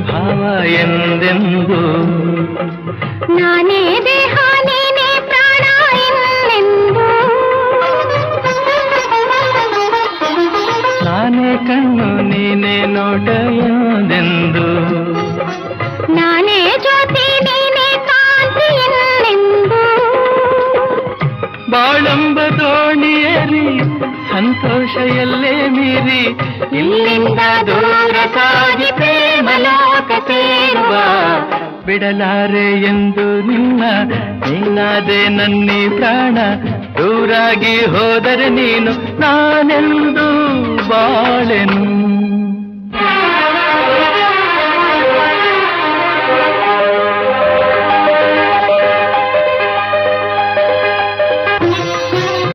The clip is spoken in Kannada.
ಭಾವ ಎಂದೆಂದು ನಾನೇ ದೇಹ ನೀನೇ ಪ್ರಾಣ ಎಂದೆಂದು ನಾನೇ ಕಣ್ಣು ನೀನೇ ನೋಟ ಎಂದೆಂದು ನಾನೇ ಜ್ಯೋತಿ ನೀನೇ ಕಾಂತಿ ಎಂದೆಂದು ಬಾಳಂಬ ದೋಣಿಯರಿ ಸಂತೋಷ ಎಲ್ಲೇ ಮೀರಿ ಇಲ್ಲಿಂದ ದೂರ ಸಾಗಿ ಪ್ರೇಮ ಲೋಕ ಸೇರುವ ಬಿಡಲಾರೆ ಎಂದು ನಿನ್ನ ನೀನಾದೆ ನನ್ನಿ ಪ್ರಾಣ ದೂರಾಗಿ ಹೋದರೆ ನೀನು ನಾನೆಂದು ಬಾಳೆನು